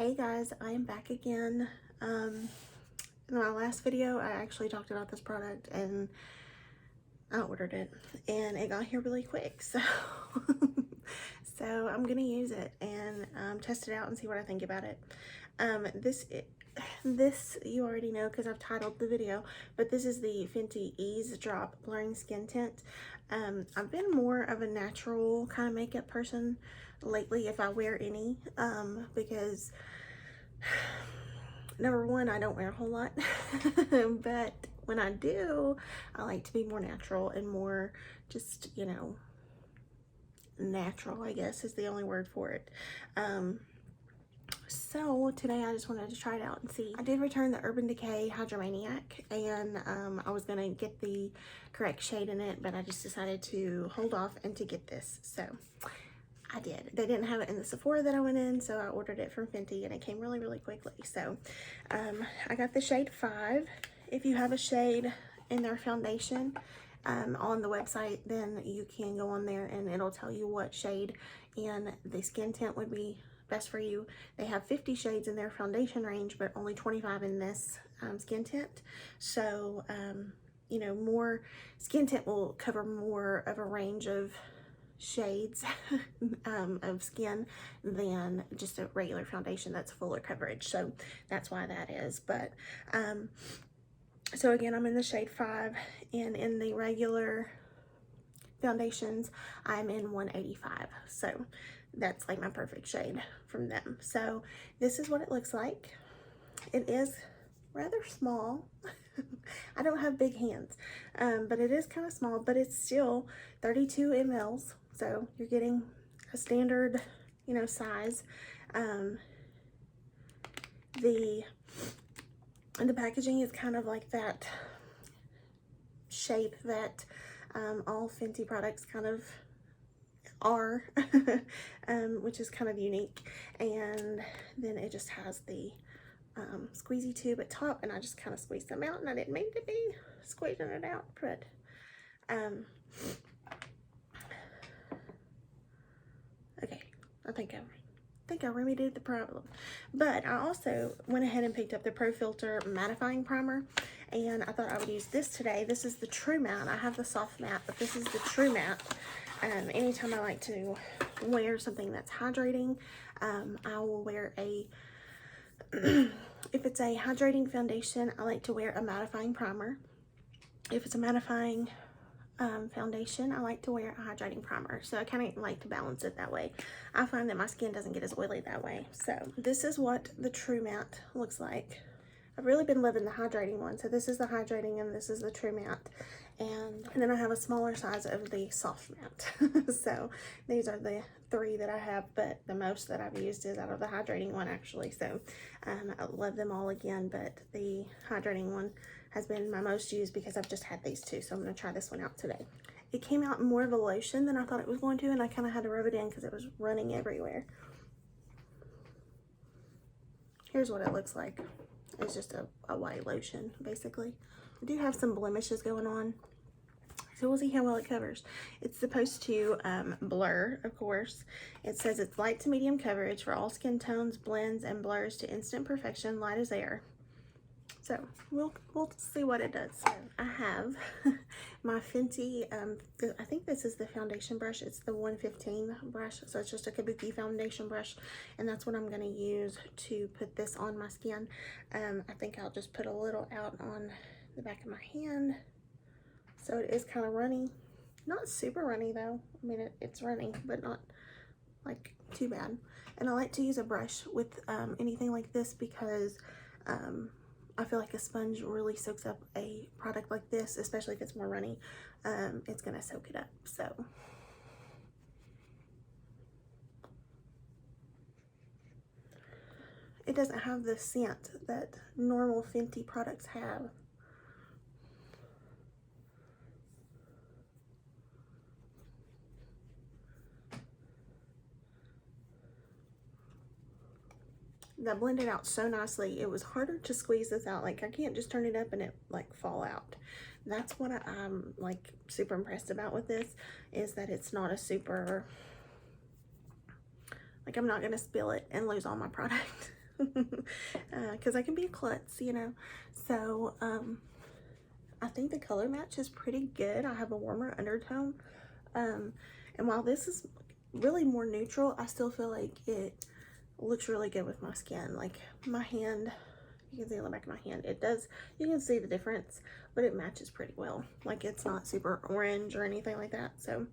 Hey guys, I am back again. In my last video, I actually talked about this product and I ordered it and it got here really quick. So, so I'm gonna use it and test it out and see what I think about it. This you already know because I've titled the video, but this is the Fenty Eaze Drop Blurring Skin Tint. I've been more of a natural kind of makeup person lately, if I wear any, because number one, I don't wear a whole lot, but when I do, I like to be more natural and more just, you know, natural, I guess is the only word for it. So today I just wanted to try it out and see. I did return the Urban Decay Hydromaniac and I was gonna get the correct shade in it, but I just decided to hold off and to get this. So I did. They didn't have it in the Sephora that I went in, so I ordered it from Fenty and it came really, really quickly. So I got the shade 5. If you have a shade in their foundation on the website, then you can go on there and it'll tell you what shade and the skin tint would be best for you. They have 50 shades in their foundation range, but only 25 in this skin tint. So, you know, more skin tint will cover more of a range of shades of skin than just a regular foundation that's fuller coverage. So that's why that is. But so again, I'm in the shade 5, and in the regular foundations I'm in 185. So that's like my perfect shade from them. So this is what it looks like. It is rather small. I don't have big hands, but it is kind of small, but it's still 32 mLs. So you're getting a standard, you know, size. The packaging is kind of like that shape that all Fenty products kind of are, which is kind of unique. And then it just has the squeezy tube at top, and I just kind of squeezed them out, and I didn't mean to be squeezing it out, but okay, I think I remedied the problem. But I also went ahead and picked up the Pro Filter mattifying primer, and I thought I would use this today. This is the True Matte. I have the soft matte, but this is the True Matte. Anytime I like to wear something that's hydrating, I will wear a if it's a hydrating foundation, I like to wear a mattifying primer. If it's a mattifying foundation, I like to wear a hydrating primer. So I kind of like to balance it that way. I find that my skin doesn't get as oily that way. So this is what the True Matte looks like. I've really been loving the hydrating one. So this is the hydrating and this is the True Matte. And then I have a smaller size of the soft matte. So these are the 3 that I have, but the most that I've used is out of the hydrating one actually. So I love them all again, but the hydrating one has been my most used because I've just had these 2. So I'm going to try this one out today. It came out more of a lotion than I thought it was going to, and I kind of had to rub it in because it was running everywhere. Here's what it looks like. It's just a white lotion, basically. I do have some blemishes going on, so we'll see how well it covers. It's supposed to blur, of course. It says it's light to medium coverage for all skin tones, blends, and blurs to instant perfection, light as air. So we'll see what it does. So I have my Fenty, I think this is the foundation brush. It's the 115 brush. So it's just a kabuki foundation brush. And that's what I'm going to use to put this on my skin. I think I'll just put a little out on the back of my hand. So it is kind of runny. Not super runny though. I mean, it's runny, but not like too bad. And I like to use a brush with anything like this because I feel like a sponge really soaks up a product like this, especially if it's more runny. It's gonna soak it up. So it doesn't have the scent that normal Fenty products have. That blended out so nicely. It was harder to squeeze this out. Like, I can't just turn it up and it like fall out. That's what I'm like super impressed about with this, is that it's not a super, like, I'm not gonna spill it and lose all my product. because I can be a klutz, you know. So I think the color match is pretty good. I have a warmer undertone, and while this is really more neutral, I still feel like it looks really good with my skin. Like my hand, you can see on the back of my hand, it does, you can see the difference, but it matches pretty well. Like it's not super orange or anything like that. So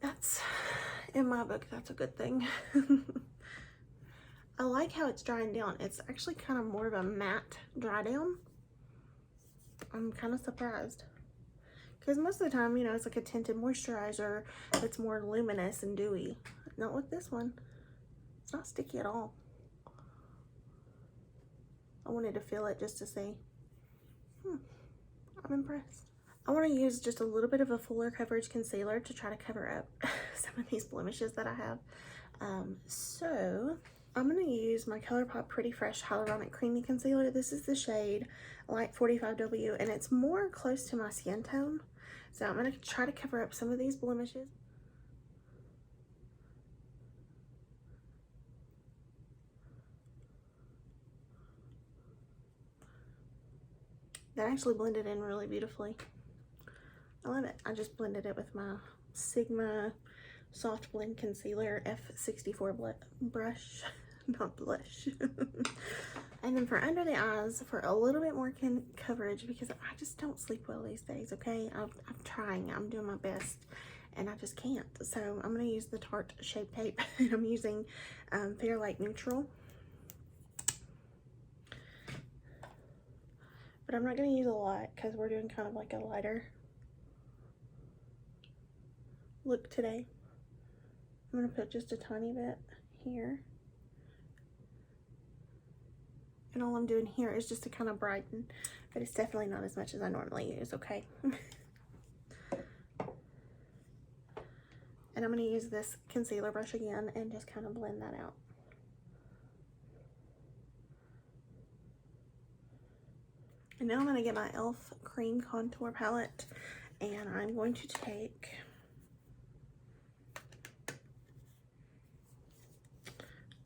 that's, in my book, that's a good thing. I like how it's drying down. It's actually kind of more of a matte dry down. I'm kind of surprised, because most of the time, you know, it's like a tinted moisturizer that's more luminous and dewy. Not with this one. It's not sticky at all. I wanted to feel it just to see. I'm impressed. I want to use just a little bit of a fuller coverage concealer to try to cover up some of these blemishes that I have. So I'm going to use my ColourPop Pretty Fresh Hyaluronic Creamy Concealer. This is the shade Light 45W, and it's more close to my skin tone. So I'm going to try to cover up some of these blemishes. That actually blended in really beautifully. I love it. I just blended it with my Sigma Soft Blend Concealer F64 brush, not blush. And then for under the eyes, for a little bit more coverage, because I just don't sleep well these days, okay? I'm trying. I'm doing my best, and I just can't. So I'm going to use the Tarte Shape Tape, and I'm using Fair Light Neutral. But I'm not going to use a lot, because we're doing kind of like a lighter look today. I'm going to put just a tiny bit here. And all I'm doing here is just to kind of brighten, but it's definitely not as much as I normally use, okay? And I'm going to use this concealer brush again and just kind of blend that out. And now I'm going to get my e.l.f. Cream Contour Palette, and I'm going to take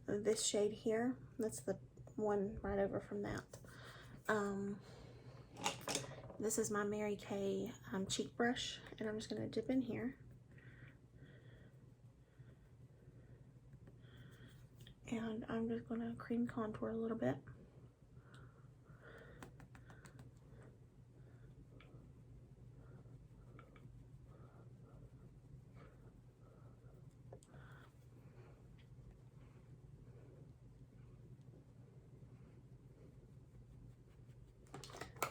this shade here. That's the one right over from that. This is my Mary Kay cheek brush, and I'm just going to dip in here. And I'm just going to cream contour a little bit.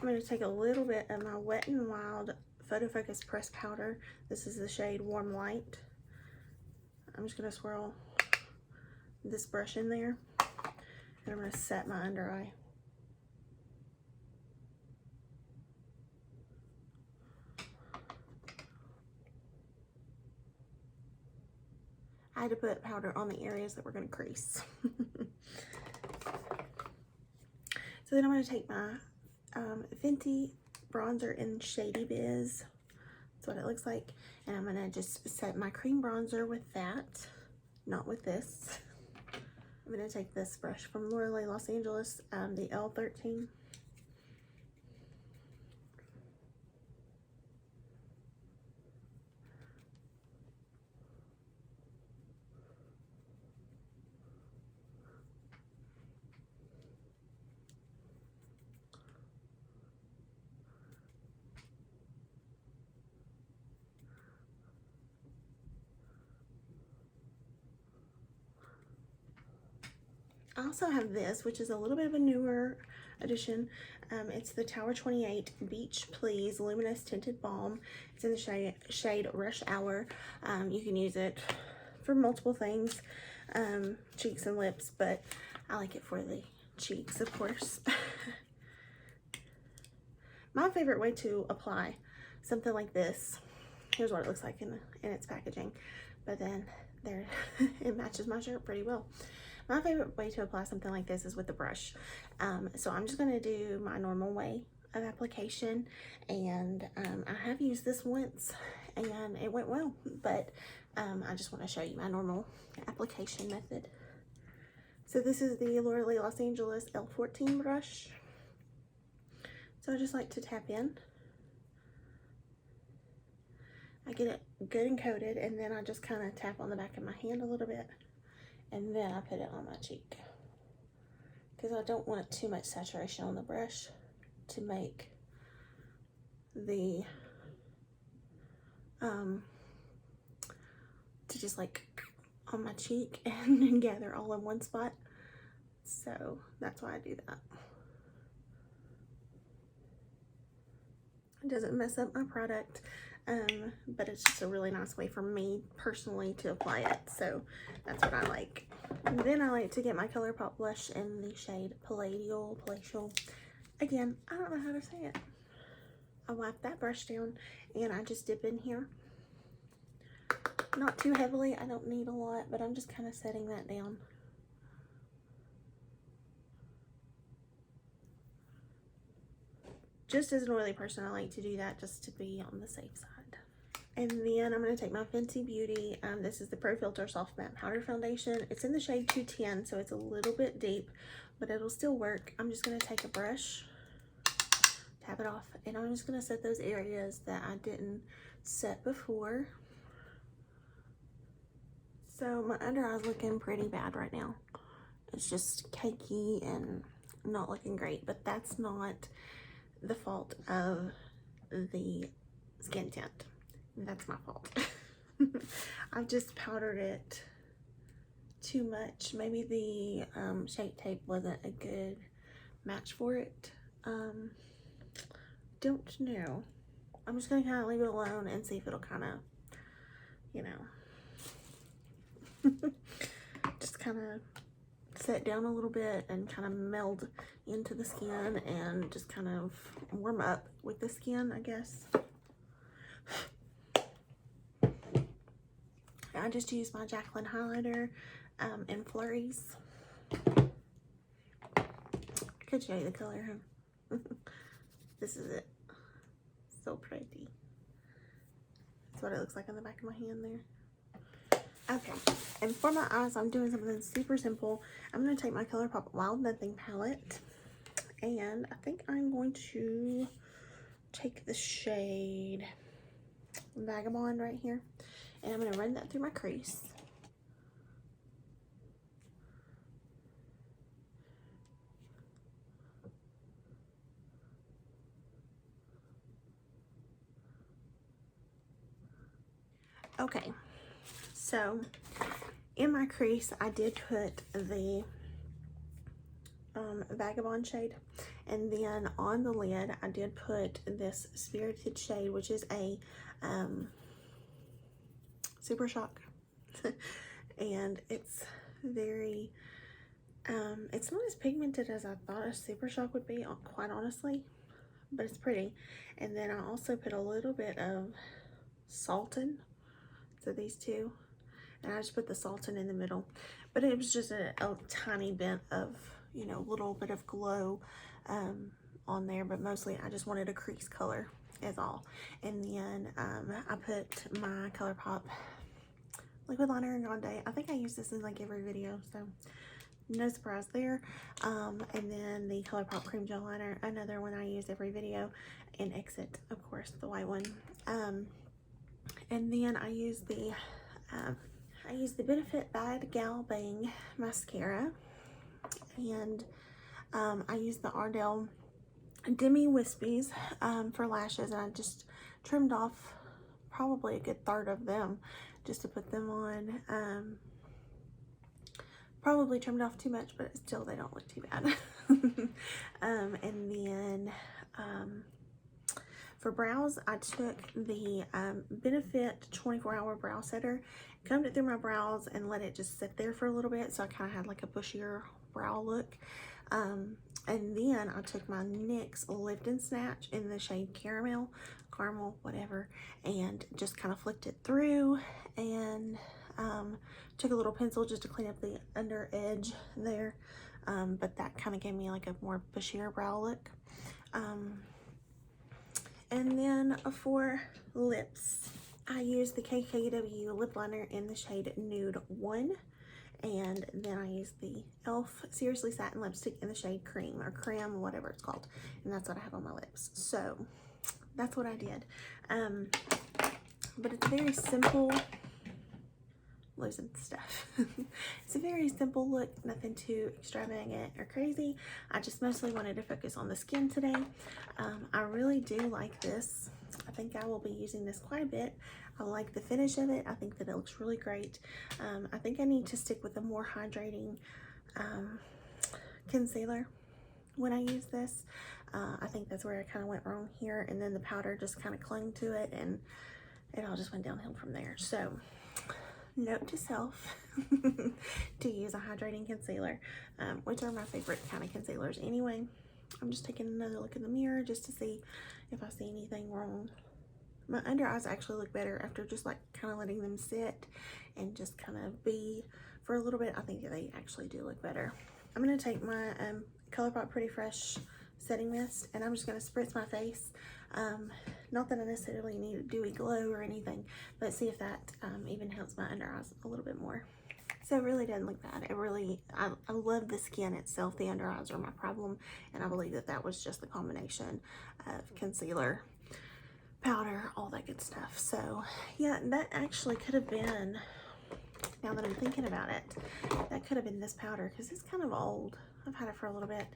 I'm going to take a little bit of my Wet n Wild Photo Focus Press Powder. This is the shade Warm Light. I'm just going to swirl this brush in there, and I'm going to set my under eye. I had to put powder on the areas that we're going to crease. So then I'm going to take my Fenty bronzer in Shady Biz. That's what it looks like. And I'm going to just set my cream bronzer with that, not with this. I'm going to take this brush from Lorelei Los Angeles, the L13. I also have this, which is a little bit of a newer edition. It's the Tower 28 Beach Please Luminous Tinted Balm. It's in the shade Rush Hour. You can use it for multiple things, cheeks and lips, but I like it for the cheeks, of course. My favorite way to apply something like this, here's what it looks like in its packaging, but then there it matches my shirt pretty well. My favorite way to apply something like this is with the brush. So I'm just going to do my normal way of application, and I have used this once and it went well, but I just want to show you my normal application method. So this is the L'Oreal Los Angeles L14 brush. So I just like to tap in. I get it good and coated, and then I just kind of tap on the back of my hand a little bit, and then I put it on my cheek. Because I don't want too much saturation on the brush to make the, to just like on my cheek and gather all in one spot. So that's why I do that. It doesn't mess up my product, but it's just a really nice way for me personally to apply it. So that's what I like. And then I like to get my ColourPop blush in the shade Palatial. Again, I don't know how to say it. I wipe that brush down and I just dip in here. Not too heavily, I don't need a lot, but I'm just kind of setting that down. Just as an oily person, I like to do that just to be on the safe side. And then I'm going to take my Fenty Beauty. This is the Pro Filter Soft Matte Powder Foundation. It's in the shade 210, so it's a little bit deep, but it'll still work. I'm just going to take a brush, tap it off, and I'm just going to set those areas that I didn't set before. So my under eye's looking pretty bad right now. It's just cakey and not looking great, but that's not the fault of the skin tint. That's my fault. I've just powdered it too much. Maybe the Shape Tape wasn't a good match for it. Don't know. I'm just gonna kind of leave it alone and see if it'll kind of, you know, just kind of set down a little bit and kind of meld into the skin and just kind of warm up with the skin, I guess. I just use my Jaclyn highlighter in flurries. I could show you the color. This is it. So pretty. That's what it looks like on the back of my hand there. Okay, and for my eyes, I'm doing something super simple. I'm going to take my ColourPop Wild Nothing palette, and I think I'm going to take the shade Vagabond right here, and I'm going to run that through my crease. Okay, so in my crease, I did put the Vagabond shade, and then on the lid, I did put this Spirited shade, which is a Super Shock, and it's very, it's not as pigmented as I thought a Super Shock would be, quite honestly, but it's pretty. And then I also put a little bit of Sultan, so these two, and I just put the Sultan in the middle, but it was just a tiny bit of, you know, little bit of glow on there, but mostly I just wanted a crease color is all. And then I put my ColourPop liquid liner in Grande. I think I use this in like every video, so no surprise there. And then the ColourPop cream gel liner, another one I use every video, and Exit, of course, the white one. And then I use the Benefit Bad Gal Bang mascara, and I use the Ardell Demi Wispies for lashes, and I just trimmed off probably a good third of them just to put them on. Probably trimmed off too much, but still they don't look too bad. And then for brows, I took the Benefit 24-hour brow setter, combed it through my brows, and let it just sit there for a little bit, so I kind of had like a bushier brow look. And then I took my NYX Lift and Snatch in the shade Caramel, whatever, and just kind of flicked it through, and took a little pencil just to clean up the under edge there, but that kind of gave me like a more bushier brow look. And then for lips, I used the KKW lip liner in the shade Nude 1, And then I used the e.l.f. Seriously Satin Lipstick in the shade Cream or Creme, whatever it's called. And that's what I have on my lips. So that's what I did. But it's a very simple, losing stuff. It's a very simple look, nothing too extravagant or crazy. I just mostly wanted to focus on the skin today. I really do like this. I think I will be using this quite a bit. I like the finish of it. I think that it looks really great. I think I need to stick with a more hydrating concealer when I use this. I think that's where I kind of went wrong here, and then the powder just kind of clung to it and it all just went downhill from there. So note to self to use a hydrating concealer, which are my favorite kind of concealers anyway. I'm just taking another look in the mirror just to see if I see anything wrong. My under eyes actually look better after just like kind of letting them sit and just kind of be for a little bit. I think that they actually do look better. I'm going to take my ColourPop Pretty Fresh setting mist and I'm just going to spritz my face. Not that I necessarily need a dewy glow or anything, but see if that even helps my under eyes a little bit more. So it really doesn't look bad. It really, I love the skin itself. The under eyes are my problem, and I believe that that was just the combination of concealer, powder, all that good stuff. So yeah, that actually could have been, now that I'm thinking about it, that could have been this powder because it's kind of old. I've had it for a little bit.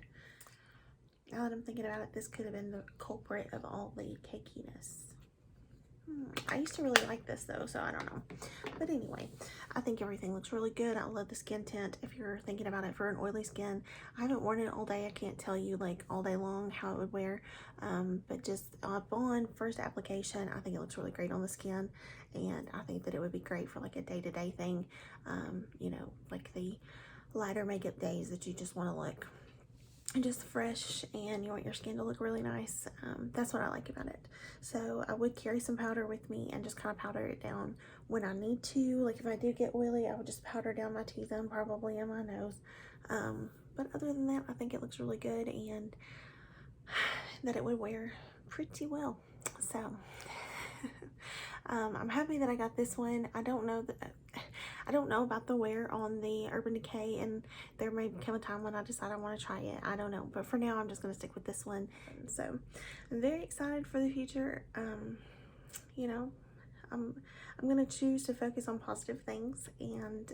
Now that I'm thinking about it, this could have been the culprit of all the cakiness. I used to really like this though, so I don't know. But anyway, I think everything looks really good. I love the skin tint. If you're thinking about it for an oily skin, I haven't worn it all day. I can't tell you like all day long how it would wear. But just upon first application, I think it looks really great on the skin. And I think that it would be great for like a day-to-day thing. You know, like the lighter makeup days that you just want to look just fresh and you want your skin to look really nice. That's what I like about it. So I would carry some powder with me and just kind of powder it down when I need to. Like if I do get oily, I would just powder down my T-zone, probably in my nose. But other than that, I think it looks really good and that it would wear pretty well. So I'm happy that I got this one. I don't know about the wear on the Urban Decay, and there may come a time when I decide I want to try it. I don't know, but for now I'm just going to stick with this one. So I'm very excited for the future. You know, I'm going to choose to focus on positive things and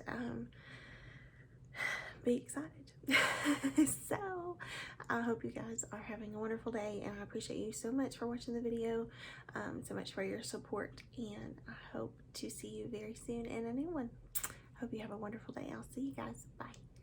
be excited. So I hope you guys are having a wonderful day, and I appreciate you so much for watching the video, so much for your support, and I hope to see you very soon in a new one. Hope you have a wonderful day. I'll see you guys. Bye.